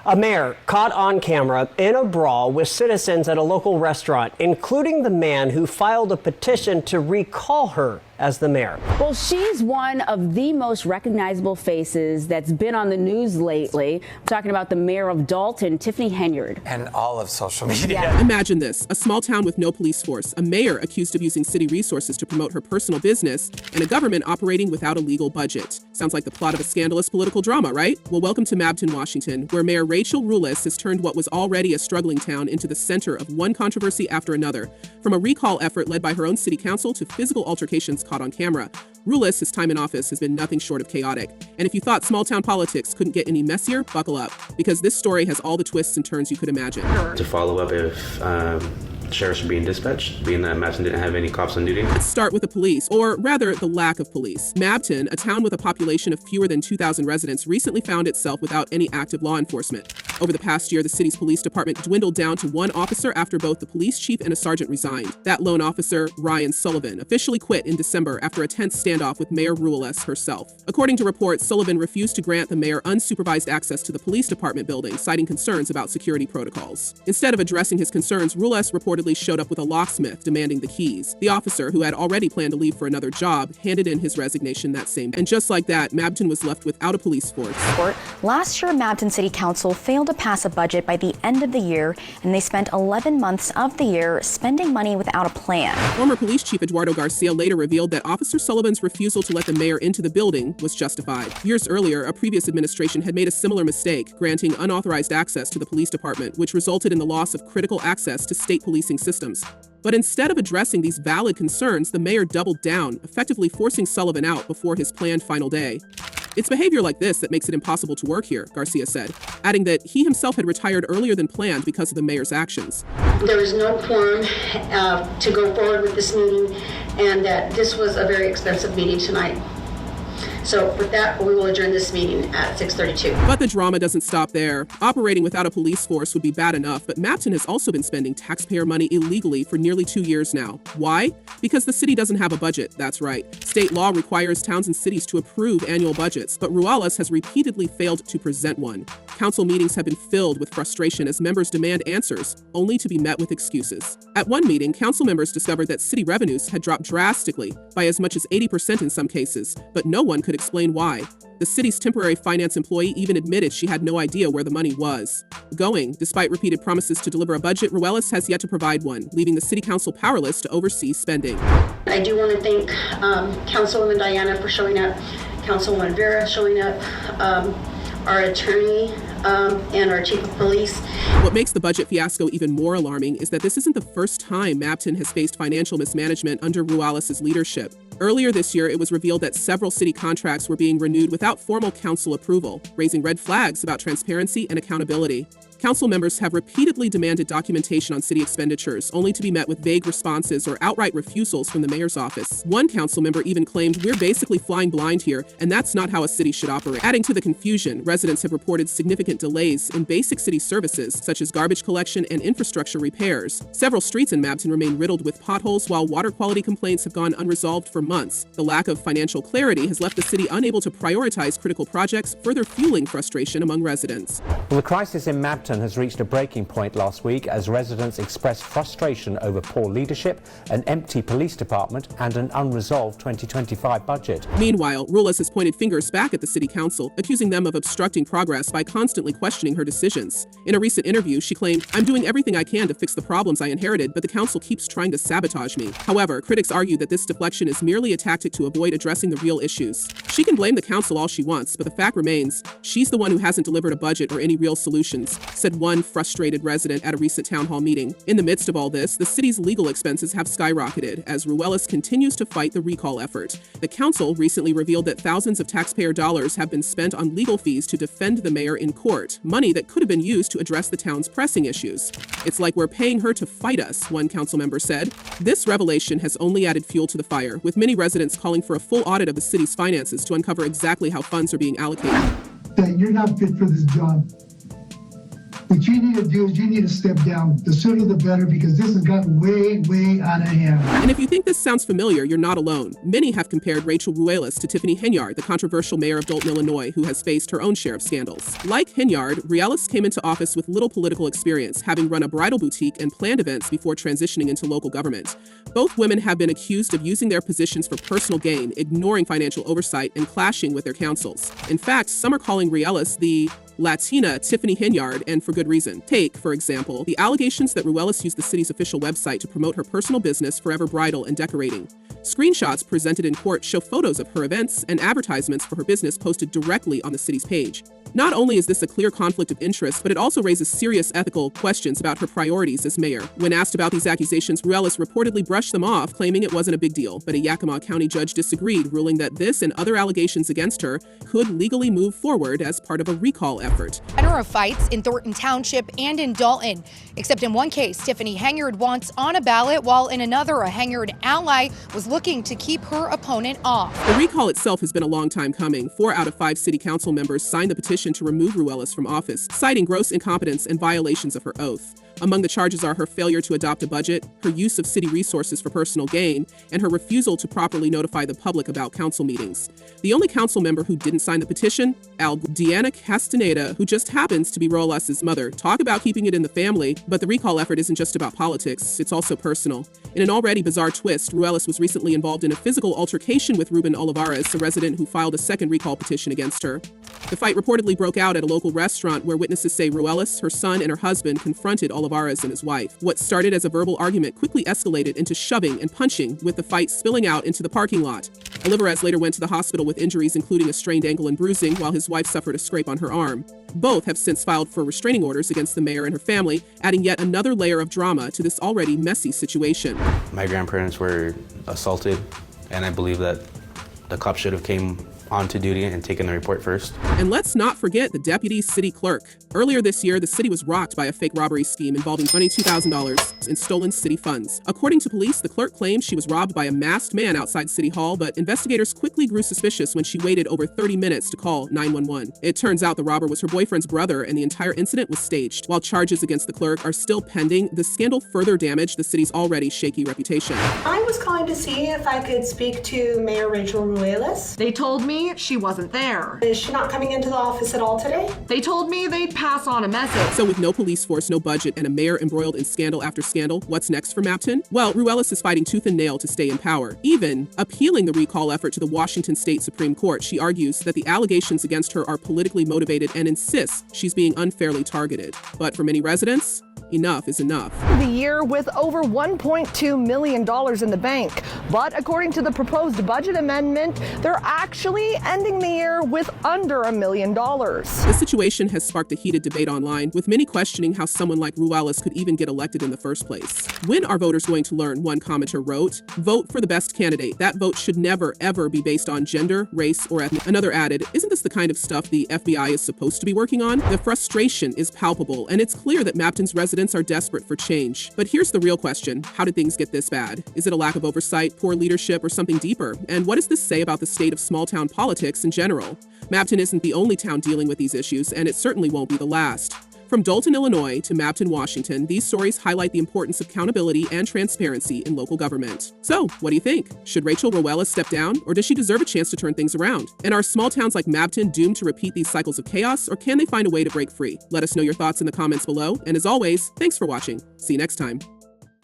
A mayor caught on camera in a brawl with citizens at a local restaurant, including the man who filed a petition to recall her as the mayor. Well, she's one of the most recognizable faces that's been on the news lately. I'm talking about the mayor of Dolton, Tiffany Henyard. And all of social media. Yeah. Imagine this, a small town with no police force, a mayor accused of using city resources to promote her personal business, and a government operating without a legal budget. Sounds like the plot of a scandalous political drama, right? Well, welcome to Mabton, Washington, where Mayor Rachel Rules has turned what was already a struggling town into the center of one controversy after another. From a recall effort led by her own city council to physical altercations caught on camera, Rules, his time in office has been nothing short of chaotic. And if you thought small-town politics couldn't get any messier, buckle up, because this story has all the twists and turns you could imagine. To follow up if sheriffs were being dispatched, being that Mabton didn't have any cops on duty. Let's start with the police, or rather, the lack of police. Mabton, a town with a population of fewer than 2,000 residents, recently found itself without any active law enforcement. Over the past year, the city's police department dwindled down to one officer after both the police chief and a sergeant resigned. That lone officer, Ryan Sullivan, officially quit in December after a tense standoff with Mayor Rules herself. According to reports, Sullivan refused to grant the mayor unsupervised access to the police department building, citing concerns about security protocols. Instead of addressing his concerns, Rules reportedly showed up with a locksmith demanding the keys. The officer, who had already planned to leave for another job, handed in his resignation that same day. And just like that, Mabton was left without a police force. Last year, Mabton City Council failed to pass a budget by the end of the year, and they spent 11 months of the year spending money without a plan. Former police chief Eduardo Garcia later revealed that Officer Sullivan's refusal to let the mayor into the building was justified. Years earlier, a previous administration had made a similar mistake, granting unauthorized access to the police department, which resulted in the loss of critical access to state policing systems. But instead of addressing these valid concerns, the mayor doubled down, effectively forcing Sullivan out before his planned final day. It's behavior like this that makes it impossible to work here, Garcia said, adding that he himself had retired earlier than planned because of the mayor's actions. There was no quorum to go forward with this meeting, and that this was a very expensive meeting tonight. So with that, we will adjourn this meeting at 6:32. But the drama doesn't stop there. Operating without a police force would be bad enough, but Mabton has also been spending taxpayer money illegally for nearly 2 years now. Why? Because the city doesn't have a budget, that's right. State law requires towns and cities to approve annual budgets, but Rules has repeatedly failed to present one. Council meetings have been filled with frustration as members demand answers, only to be met with excuses. At one meeting, council members discovered that city revenues had dropped drastically, by as much as 80% in some cases, but no one could explain why. The city's temporary finance employee even admitted she had no idea where the money was. Despite repeated promises to deliver a budget, Rules has yet to provide one, leaving the city council powerless to oversee spending. I do want to thank Councilwoman Diana for showing up, Councilwoman Vera showing up, our attorney, and our chief of police. What makes the budget fiasco even more alarming is that this isn't the first time Mabton has faced financial mismanagement under Rules' leadership. Earlier this year, it was revealed that several city contracts were being renewed without formal council approval, raising red flags about transparency and accountability. Council members have repeatedly demanded documentation on city expenditures, only to be met with vague responses or outright refusals from the mayor's office. One council member even claimed, "We're basically flying blind here, and that's not how a city should operate." Adding to the confusion, residents have reported significant delays in basic city services, such as garbage collection and infrastructure repairs. Several streets in Mabton remain riddled with potholes, while water quality complaints have gone unresolved for months. The lack of financial clarity has left the city unable to prioritize critical projects, further fueling frustration among residents. Well, the crisis in Mabton has reached a breaking point last week as residents expressed frustration over poor leadership, an empty police department, and an unresolved 2025 budget. Meanwhile, Rules has pointed fingers back at the city council, accusing them of obstructing progress by constantly questioning her decisions. In a recent interview, she claimed, "I'm doing everything I can to fix the problems I inherited, but the council keeps trying to sabotage me." However, critics argue that this deflection is merely a tactic to avoid addressing the real issues. She can blame the council all she wants, but the fact remains, she's the one who hasn't delivered a budget or any real solutions, said one frustrated resident at a recent town hall meeting. In the midst of all this, the city's legal expenses have skyrocketed as Rules continues to fight the recall effort. The council recently revealed that thousands of taxpayer dollars have been spent on legal fees to defend the mayor in court, money that could have been used to address the town's pressing issues. "It's like we're paying her to fight us," one council member said. This revelation has only added fuel to the fire, with many residents calling for a full audit of the city's finances to uncover exactly how funds are being allocated. That you're not fit for this job. What you need to do is you need to step down. The sooner the better, because this has gotten way, way out of hand. And if you think this sounds familiar, you're not alone. Many have compared Rachel Ruelas to Tiffany Henyard, the controversial mayor of Dolton, Illinois, who has faced her own share of scandals. Like Henyard, Ruelas came into office with little political experience, having run a bridal boutique and planned events before transitioning into local government. Both women have been accused of using their positions for personal gain, ignoring financial oversight, and clashing with their councils. In fact, some are calling Ruelas the Latina Tiffany Henyard, and for good reason. Take, for example, the allegations that Ruelas used the city's official website to promote her personal business, Forever Bridal and Decorating. Screenshots presented in court show photos of her events and advertisements for her business posted directly on the city's page. Not only is this a clear conflict of interest, but it also raises serious ethical questions about her priorities as mayor. When asked about these accusations, Ruelas reportedly brushed them off, claiming it wasn't a big deal. But a Yakima County judge disagreed, ruling that this and other allegations against her could legally move forward as part of a recall effort. Manner of fights in Thornton Township and in Dolton. Except in one case, Tiffany Henyard wants on a ballot, while in another, a Henyard ally was looking to keep her opponent off. The recall itself has been a long time coming. 4 out of 5 city council members signed the petition to remove Ruelas from office, citing gross incompetence and violations of her oath. Among the charges are her failure to adopt a budget, her use of city resources for personal gain, and her refusal to properly notify the public about council meetings. The only council member who didn't sign the petition, Diana Castaneda, who just happens to be Ruelas' mother. Talk about keeping it in the family, but the recall effort isn't just about politics, it's also personal. In an already bizarre twist, Ruelas was recently involved in a physical altercation with Ruben Olivares, a resident who filed a second recall petition against her. The fight reportedly broke out at a local restaurant where witnesses say Ruelas, her son, and her husband confronted Olivares and his wife. What started as a verbal argument quickly escalated into shoving and punching, with the fight spilling out into the parking lot. Olivares later went to the hospital with injuries including a strained ankle and bruising, while his wife suffered a scrape on her arm. Both have since filed for restraining orders against the mayor and her family, adding yet another layer of drama to this already messy situation. My grandparents were assaulted, and I believe that the cops should have came onto duty and taken the report first. And let's not forget the deputy city clerk. Earlier this year, the city was rocked by a fake robbery scheme involving $22,000 in stolen city funds. According to police, the clerk claimed she was robbed by a masked man outside City Hall, but investigators quickly grew suspicious when she waited over 30 minutes to call 911. It turns out the robber was her boyfriend's brother, and the entire incident was staged. While charges against the clerk are still pending, the scandal further damaged the city's already shaky reputation. I was calling to see if I could speak to Mayor Rachel Ruelas. They told me she wasn't there. Is she not coming into the office at all today? They told me they'd pass on a message. So with no police force, no budget, and a mayor embroiled in scandal after scandal, what's next for Mabton? Well, Ruelas is fighting tooth and nail to stay in power, even appealing the recall effort to the Washington State Supreme Court. She argues that the allegations against her are politically motivated and insists she's being unfairly targeted. But for many residents, enough is enough. The year with over $1.2 million in the bank. But according to the proposed budget amendment, they're actually ending the year with under $1 million. The situation has sparked a heated debate online, with many questioning how someone like Ruelas could even get elected in the first place. When are voters going to learn? One commenter wrote, "Vote for the best candidate. That vote should never, ever be based on gender, race, or ethnic." Another added, "Isn't this the kind of stuff the FBI is supposed to be working on?" The frustration is palpable, and it's clear that Mabton's residents are desperate for change. But here's the real question. How did things get this bad? Is it a lack of oversight, poor leadership, or something deeper? And what does this say about the state of small-town politics in general? Mabton isn't the only town dealing with these issues, and it certainly won't be the last. From Dolton, Illinois to Mabton, Washington, these stories highlight the importance of accountability and transparency in local government. So, what do you think? Should Rachel Ruelas step down, or does she deserve a chance to turn things around? And are small towns like Mabton doomed to repeat these cycles of chaos, or can they find a way to break free? Let us know your thoughts in the comments below, and as always, thanks for watching. See you next time.